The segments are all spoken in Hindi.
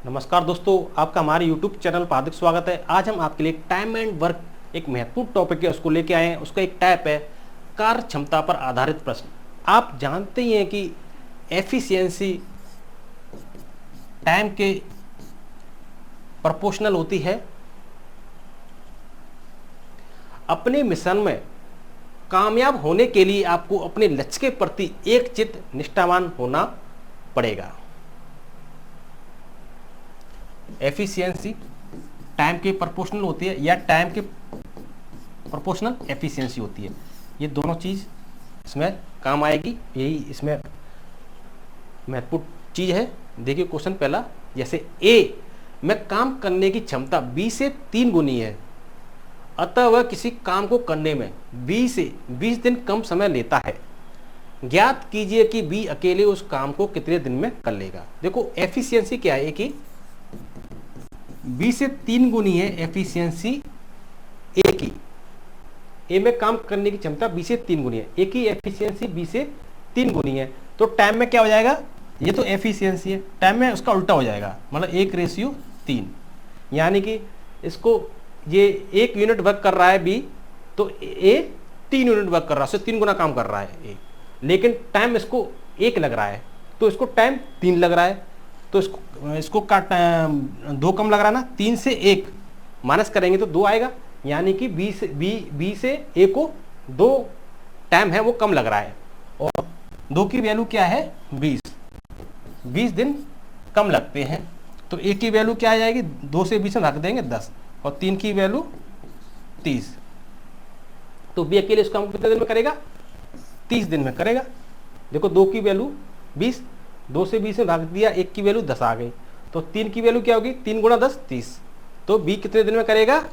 नमस्कार दोस्तों, आपका हमारे YouTube चैनल पर हार्दिक स्वागत है। आज हम आपके लिए टाइम एंड वर्क एक महत्वपूर्ण टॉपिक है, उसको लेके आए हैं। उसका एक टाइप है कार्य क्षमता पर आधारित प्रश्न। आप जानते ही हैं कि एफिशिएंसी टाइम के प्रोपोर्शनल होती है। अपने मिशन में कामयाब होने के लिए आपको अपने लक्ष्य के प्रति एकचित्त निष्ठावान होना पड़ेगा। एफिशिएंसी टाइम के प्रोपोर्शनल होती है या टाइम के प्रोपोर्शनल एफिशिएंसी होती है। ये दोनों चीज़ इसमें काम आएगी, यही इसमें महत्वपूर्ण चीज़ है। देखिए क्वेश्चन पहला, जैसे ए में काम करने की क्षमता बी से 3 गुनी है, अतः वह किसी काम को करने में बी से 20 दिन कम समय लेता है। ज्ञात कीजिए कि बी अकेले उस काम को कितने दिन में कर लेगा। देखो एफिशिएंसी क्या है कि बी से 3 गुनी है एफिशिएंसी ए की। ए में काम करने की क्षमता बी से 3 गुनी है, ए की एफिशिएंसी बी से 3 गुनी है। तो टाइम में क्या हो जाएगा, ये तो एफिशिएंसी है, टाइम में उसका उल्टा हो जाएगा, मतलब 1:3। यानी कि इसको ये 1 यूनिट वर्क कर रहा है बी, तो ए 3 यूनिट वर्क कर रहा है, उससे 3 गुना काम कर रहा है ए, लेकिन टाइम इसको 1 लग रहा है, तो इसको टाइम 3 लग रहा है। तो इसको काट 2 कम लग रहा है ना, 3 से 1 माइनस करेंगे तो 2 आएगा। यानी कि बी से ए को 2 टाइम है वो कम लग रहा है, और 2 की वैल्यू क्या है 20 दिन कम लगते हैं। तो ए की वैल्यू क्या आ जाएगी, 2 से 20 में भाग देंगे 10, और 3 की वैल्यू 30। तो बी अकेले इस काम को कितने दिन में करेगा, 30 दिन में करेगा। देखो 2 की वैल्यू 20, 2 से 20 में भाग दिया, 1 की वैल्यू 10 आ गई, तो 3 की वैल्यू क्या होगी, 3 गुणा 10 30। तो बी कितने दिन में करेगा,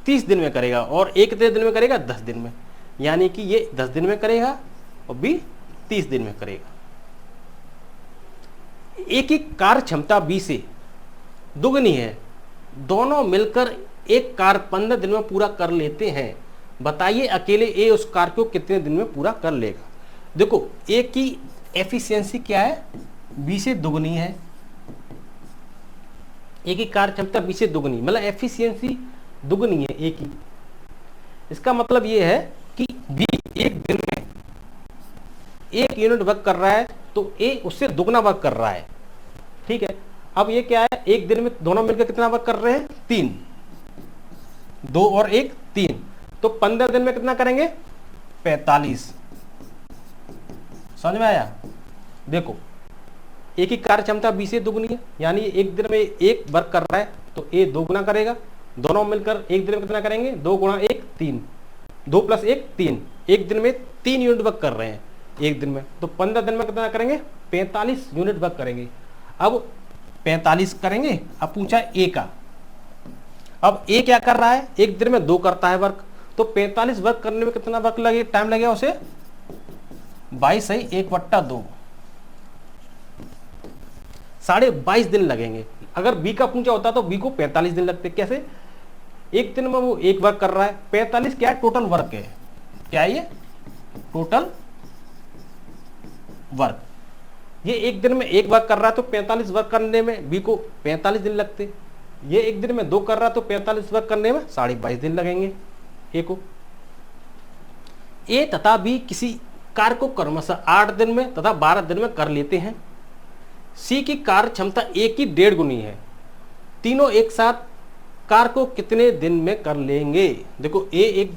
30 दिन में करेगा, और ए कितने दिन में करेगा, 10 दिन में। यानी कि ये 10 दिन में करेगा और बी 30 दिन में करेगा। ए की कार्य क्षमता बी से दुगनी है, दोनों मिलकर एक कार्य 15 दिन में पूरा कर लेते हैं। बताइए अकेले ए उस कार्य को कितने दिन में पूरा कर लेगा। देखो ए की एफिशिएंसी क्या है, बी से दुगनी है। ए की कार्य क्षमता बी से दुगनी, मतलब एफिशिएंसी दुगनी है ए की। इसका मतलब ये है कि बी एक दिन में 1 यूनिट वर्क कर रहा है, तो ए उससे दुगना वर्क कर रहा है। ठीक है, अब ये क्या है, एक दिन में दोनों मिलकर कितना वर्क कर रहे हैं, 3, 2 और 1 3, तो 15 दिन में कितना करेंगे, 45। समझ में आया। देखो ए की कार्य क्षमता बी से दुगनी है, यानी एक दिन में 1 वर्क कर रहा है, तो ए 2 गुना करेगा। दोनों मिलकर एक दिन में कितना करेंगे, 2 गुणा 1 3, 2 + 1 3, एक दिन में 3 यूनिट वर्क कर रहे हैं एक दिन में, तो 15 दिन में कितना करेंगे, 45 यूनिट वर्क करेंगे। अब 45 करेंगे। अब पूछा ए का, अब ए क्या कर रहा है, एक दिन में 2 करता है वर्क, तो 45 वर्क करने में कितना वर्क लगे, टाइम लगेगा उसे 22 सही 1/2, 22.5 दिन लगेंगे। अगर बी का पूछा होता तो बी को 45 दिन लगते। कैसे, एक दिन में वो 1 वर्क कर रहा है, 45 क्या है, टोटल वर्क है। क्या है ये, टोटल वर्क। ये एक दिन में 1 वर्क कर रहा है, तो 45 वर्क करने में बी को 45 दिन लगते। ये एक दिन में 2 कर रहा है, तो 45 वर्क करने में 22.5 दिन लगेंगे ए को। ए तथा बी किसी कार्य को क्रमशः 8 दिन में तथा 12 दिन में कर लेते हैं। सी की कार्य क्षमता ए की 1.5 गुनी है, तीनों एक साथ कार्य को कितने दिन में कर लेंगे। देखो ए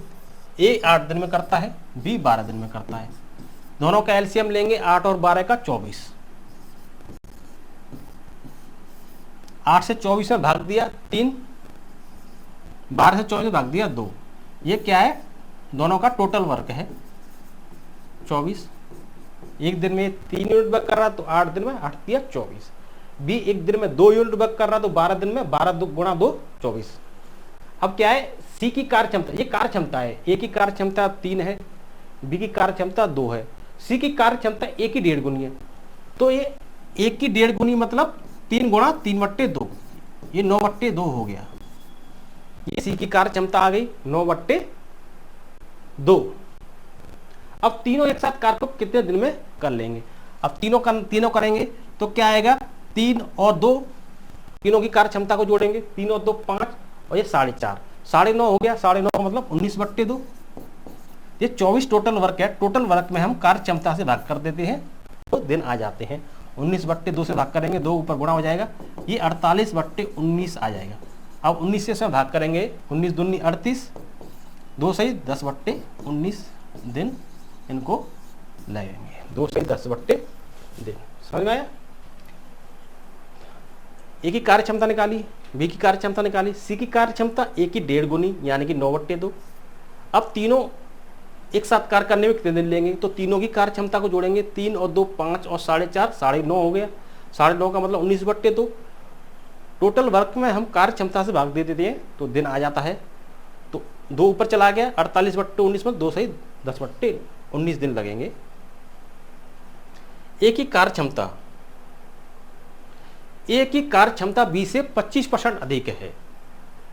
8 दिन में करता है, बी 12 दिन में करता है। दोनों का एलसीएम लेंगे, 8 और 12 का 24। 8 से 24 में भाग दिया 3, 12 से 24 में भाग दिया 2। ये क्या है, दोनों का टोटल वर्क है 24। एक दिन में 3 यूनिट वर्क कर रहा तो 8 दिन में 8 दिया 24। बी एक दिन में 2 यूनिट वर्क कर रहा तो 12 दिन में 12 गुणा 2 24। अब क्या है, सी की कार्य क्षमता, ये कार्य क्षमता है, ए की कार्य क्षमता 3 है, बी की कार्य क्षमता 2 है, सी की कार्य क्षमता ए की 1.5 गुनी है। तो ये ए की 1.5 गुनी मतलब 3 गुणा 3/2, ये 9/2 हो गया। ये सी की कार्य क्षमता आ गई 9/2। अब तीनों एक साथ कार्य को कितने दिन में कर लेंगे। अब तीनों करेंगे तो क्या आएगा, 3 और 2 तीनों की कार्य क्षमता को जोड़ेंगे, 3 और 2 5 और ये 4.5, 9.5 हो गया, 9.5 का मतलब 19/2। ये 24 टोटल वर्क है। टोटल वर्क में हम कार्य क्षमता से भाग कर देते हैं तो दिन आ जाते हैं। 19/2 से भाग करेंगे, 2 ऊपर गुणा हो जाएगा, ये 48/19 आ जाएगा। अब 19 से इसमें भाग करेंगे, 19 दूनी 38, 2 सही 10/19 दिन इनको लगेंगे। 2 सही 10/दिन। समझ में आया? ए की कार्य क्षमता निकाली, बी की कार्य क्षमता निकाली, सी की कार्य क्षमता ए की 1.5 गुनी यानी कि 9/2। अब तीनों एक साथ कार्य करने में कितने दिन लेंगे, तो तीनों की कार्य क्षमता को जोड़ेंगे, 3 और 2 5 और 4.5, 9.5 हो गया। 9.5 का मतलब 19/2। टोटल वर्क में हम कार्य क्षमता से भाग दे देते हैं तो दिन आ जाता है। तो 2 ऊपर चला गया, 48/19 में 2 सही 10/19 दिन लगेंगे। ए की कार्य क्षमता, ए की कार्य क्षमता बी से 25% अधिक है।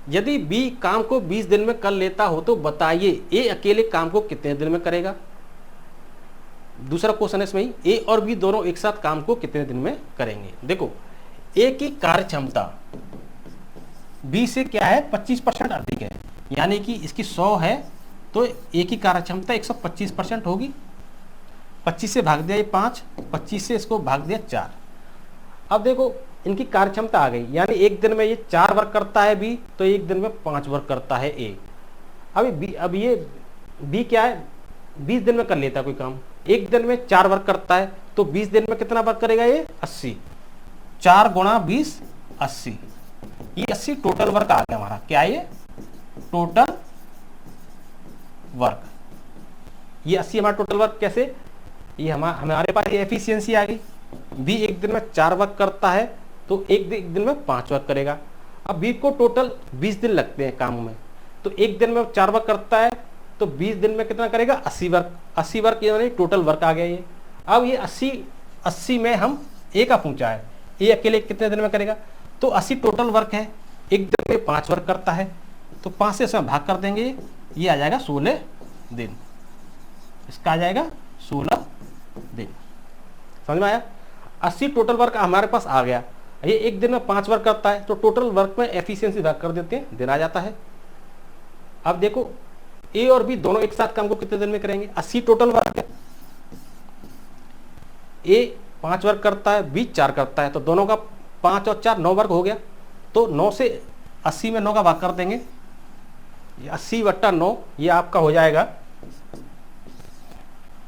यदि बी काम को 20 दिन में कर लेता हो तो बताइए ए अकेले काम को कितने दिन में करेगा। दूसरा क्वेश्चन है इसमें ही, ए और बी दोनों एक साथ काम को कितने दिन में करेंगे। देखो ए की कार्य क्षमता बी से क्या है 25% अधिक है, यानी कि इसकी 100 है तो ए की कार्य क्षमता 125% होगी। 25 से भाग दिया ये 5, 25 से इसको भाग दिया 4। अब देखो इनकी कार्य क्षमता आ गई, यानी एक दिन में ये 4 वर्क करता है बी, तो एक दिन में 5 वर्क करता है ए। अब ये बी क्या है 20 दिन में कर लेता है कोई काम, एक दिन में 4 वर्क करता है तो 20 दिन में कितना वर्क करेगा ये 80। 4 गुणा 20 80, ये 80 टोटल वर्क आ गया हमारा। क्या ये टोटल वर्क, ये 80 हमारा टोटल वर्क। कैसे, ये हमारे पास ये एफिशिएंसी आ गई। बी एक दिन में 4 वर्क करता है तो एक दिन में 5 वर्क करेगा। अब बी को टोटल 20 दिन लगते हैं काम में, तो एक दिन में 4 वर्क करता है तो 20 दिन में कितना करेगा 80 वर्क। 80 वर्क यानी टोटल वर्क आ गया ये। अब ये 80 में हम ए का पूछा है, ए अकेले कितने दिन में करेगा, तो 80 टोटल वर्क है, एक दिन में 5 वर्क करता है तो 5 से इसमें भाग कर देंगे, ये आ जाएगा 16 दिन। इसका आ जाएगा 16 दिन। समझ में आया? 80 टोटल वर्क हमारे पास आ गया। ये एक दिन में 5 वर्क करता है तो टोटल वर्क में एफिशिएंसी भाग कर देते हैं, दिन आ जाता है। अब देखो ए और बी दोनों एक साथ काम को कितने दिन में करेंगे। 80 टोटल वर्क है, ए 5 वर्क करता है, बी 4 करता है, तो दोनों का 5 और 4 9 वर्क हो गया। तो 9 से 80 में 9 का भाग कर देंगे, 80/9 ये आपका हो जाएगा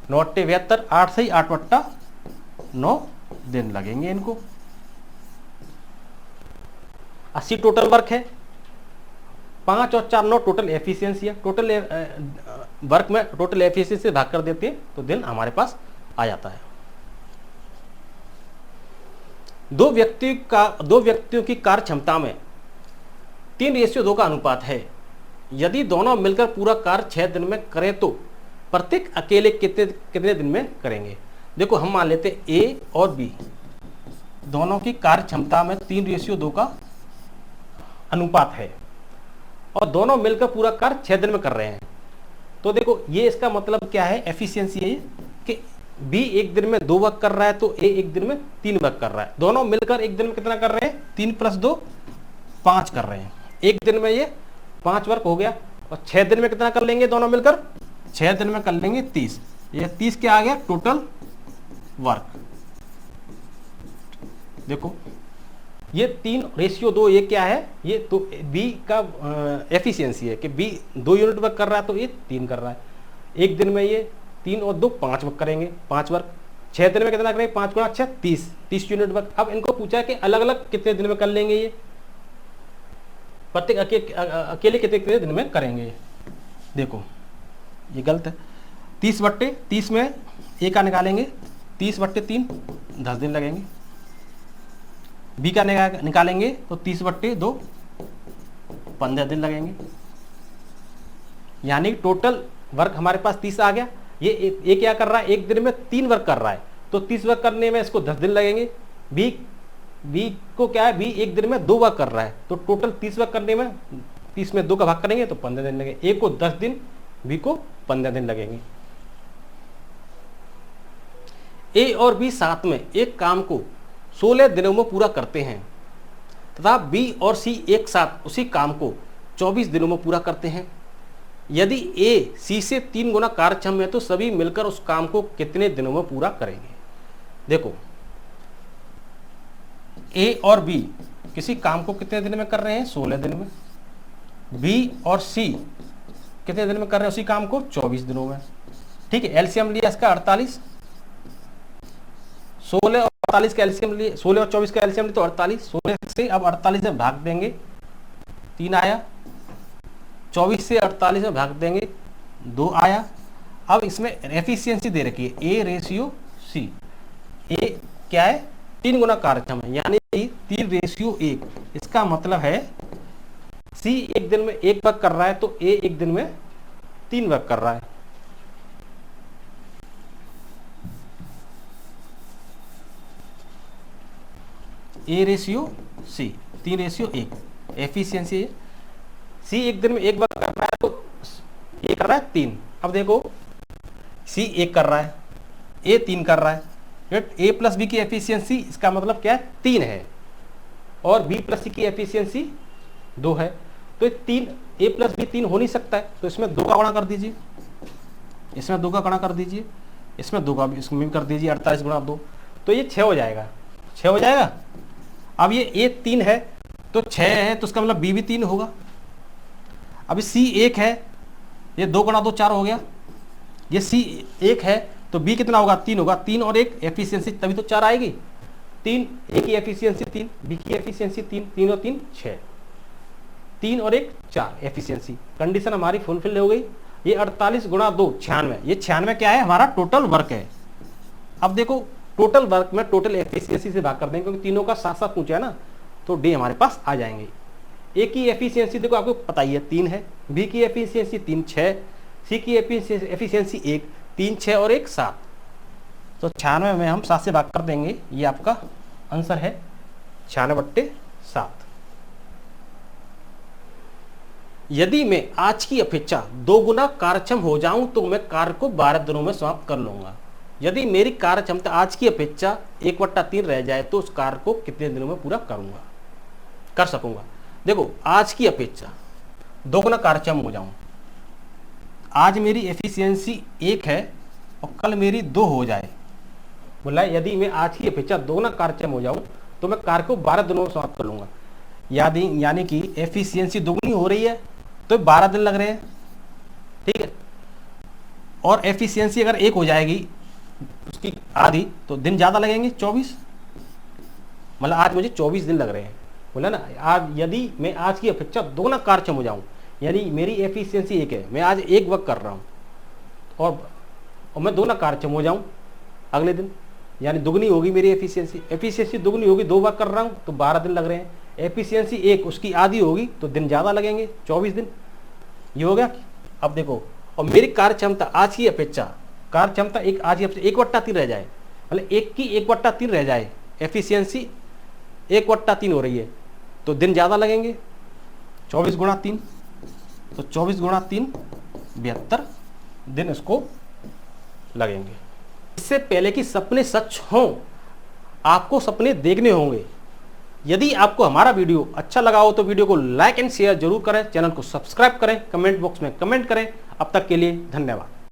9/72, 8 से 8/9 दिन लगेंगे इनको। 80 टोटल वर्क है, 5 और 4 9 टोटल एफिशिएंसी है। टोटल वर्क में टोटल एफिशिएंसी से भाग कर देते हैं तो दिन हमारे पास आ जाता है। दो व्यक्तियों की कार्य क्षमता में 3:2 का अनुपात है। यदि दोनों मिलकर पूरा कार्य 6 दिन में करें तो प्रत्येक अकेले कितने दिन में करेंगे। देखो हम मान लेते ए और बी दोनों की कार्य क्षमता में 3:2 का अनुपात है और दोनों मिलकर पूरा कार्य 6 दिन में कर रहे हैं। तो देखो ये इसका मतलब क्या है, एफिशिएंसी है कि बी एक दिन में 2 वर्क कर रहा है तो ए एक दिन में 3 वर्क कर रहा है। दोनों मिलकर एक दिन में कितना कर रहे हैं, 3 + 2 5 कर रहे हैं। एक दिन में ये 5 वर्क हो गया और 6 दिन में कितना कर लेंगे दोनों मिलकर, 6 दिन में कर लेंगे 30। ये 30 क्या आ गया टोटल वर्क। देखो ये 3:2 ये क्या है, ये तो बी का एफिशिएंसी है कि बी 2 यूनिट वर्क कर रहा है तो ये 3 कर रहा है। एक दिन में ये 3 और 2 5 वर्क करेंगे, 5 वर्क। 6 दिन में कितना करेंगे, 5 × 6 30 यूनिट वर्क। अब इनको पूछा है कि अलग अलग कितने दिन में कर लेंगे, ये प्रत्येक अकेले कितने दिन में करेंगे। देखो ये गलत है। 30/30 में ए का निकालेंगे, 30/3 10 दिन लगेंगे। बी का निकालेंगे तो 30/2 15 दिन लगेंगे। यानी टोटल वर्क हमारे पास 30 आ गया। ये क्या कर रहा है, एक दिन में 3 वर्क कर रहा है तो 30 वर्क करने में इसको 10 दिन लगेंगे। बी को क्या है, बी एक दिन में 2 वर्क कर रहा है तो टोटल 30 वर्क करने में 30 में 2 का भाग करेंगे तो 15 दिन लगेंगे। ए को 10 दिन, बी को 15 दिन लगेंगे। ए और बी साथ में एक काम को 16 दिनों में पूरा करते हैं। तथा बी और सी एक साथ उसी काम को 24 दिनों में पूरा करते हैं। यदि ए सी से 3 गुना कार्यक्षम है तो सभी मिलकर उस काम को कितने दिनों में पूरा करेंगे। देखो, ए और बी किसी काम को कितने दिन में कर रहे हैं, 16 दिन में। बी और सी कितने दिन में कर रहे हैं उसी काम को, 24 दिनों में। ठीक है, एलसीएम लिया इसका 48, 16 और 48 का एलसीएम लिए, 16 और 24 का एलसीएम लिए तो 48। 16 से अब 48 में भाग देंगे, 3 आया। 24 से 48 में भाग देंगे, 2 आया। अब इसमें एफिशिएंसी दे रखी है ए रेशियो सी। ए क्या है, 3 गुना कार्यक्षम है, यानी 3 रेशियो 1। इसका मतलब है सी एक दिन में 1 वर्क कर रहा है तो ए एक दिन में 3 वर्क कर रहा है। A ratio C, 3 ratio 1 efficiency है। सी एक दिन में 1 वर्क कर रहा है तो ए कर रहा है 3। अब देखो, सी 1 कर रहा है, ए 3 कर रहा है। ए प्लस बी की एफिशिएंसी इसका मतलब क्या है, 3 है, और बी प्लस सी की एफिशिएंसी 2 है। तो 3 ए प्लस बी 3 हो नहीं सकता है, तो इसमें 2 का गुणा कर दीजिए, इसमें 2 का गुणा कर दीजिए, इसमें 2 का भी, इसमें भी कर दीजिए, 48 गुणा 2, तो ये 6 हो जाएगा, 6 हो जाएगा। अब ये ए 3 है तो 6 है, तो इसका मतलब बी भी 3 होगा। अभी सी 1 है, ये 2 गुणा 2 4 हो गया। ये सी 1 है तो बी कितना होगा, 3 होगा। 3 और 1 एफिशिएंसी तभी तो 4 आएगी। 3 ए की एफिशिएंसी 3, बी की एफिशिएंसी 3, 3 और 3 6, 3 और 1 4 एफिशिएंसी। कंडीशन हमारी फुलफिल हो गई। ये 48 गुणा 2 96, ये 96 क्या है, हमारा टोटल वर्क है। अब देखो, टोटल वर्क में टोटल एफिशिएंसी से भाग कर देंगे, क्योंकि तीनों का साथ साथ पूछा है ना, तो डी हमारे पास आ जाएंगे। ए की एफिशिएंसी देखो आपको पता ही है 3 है, बी की एफिशिएंसी 3 6, सी की एफिशिएंसी 1 3 6 और 1 7। तो 96 में हम 7 से भाग कर देंगे, ये आपका आंसर है 96/7। यदि मैं आज की अपेक्षा 2 गुना कार्यक्षम हो जाऊं तो मैं कार्य को 12 दिनों में समाप्त कर लूंगा। यदि मेरी कार्य क्षमता आज की अपेक्षा 1/3 रह जाए तो उस कार्य को कितने दिनों में पूरा कर सकूंगा। देखो, आज की अपेक्षा 2 गुना कार्यक्षम हो जाऊं, आज मेरी एफिशिएंसी 1 है और कल मेरी 2 हो जाए। बोला यदि मैं आज की अपेक्षा 2 गुना कार्यक्षम हो जाऊं तो मैं कार्य को 12 दिनों में समाप्त कर लूंगा। यानी कि एफिशिएंसी दोगुनी हो रही है तो 12 दिन लग रहे हैं, ठीक है। और एफिशिएंसी अगर 1 हो जाएगी उसकी आधी तो दिन ज्यादा लगेंगे, 24। मतलब आज मुझे 24 दिन लग रहे हैं, बोला ना। आज यदि मैं आज की अपेक्षा 2 गुना कार्यक्षम हो जाऊं, यानी मेरी एफिशिएंसी 1 है, मैं आज 1 वर्क कर रहा हूं और मैं 2 गुना कार्यक्षम हो जाऊं अगले दिन, यानी दुगनी होगी मेरी एफिशिएंसी दुगनी होगी, 2 वर्क कर रहा हूं तो 12 दिन लग रहे हैं। एफिशिएंसी 1 उसकी आधी होगी तो दिन ज्यादा लगेंगे, 24 दिन। ये हो गया। अब देखो, और मेरी कार्य क्षमता आज की अपेक्षा, कार्य क्षमता आज की अपेक्षा 1/3 रह जाए, मतलब 1 की 1/3 रह जाए, एफिशिएंसी 1/3 हो रही है तो दिन ज्यादा लगेंगे, 24 गुणा 3, तो 24 गुणा 3 72 दिन इसको लगेंगे। इससे पहले कि सपने सच हों, आपको सपने देखने होंगे। यदि आपको हमारा वीडियो अच्छा लगा हो तो वीडियो को लाइक एंड शेयर जरूर करें, चैनल को सब्सक्राइब करें, कमेंट बॉक्स में कमेंट करें। अब तक के लिए धन्यवाद।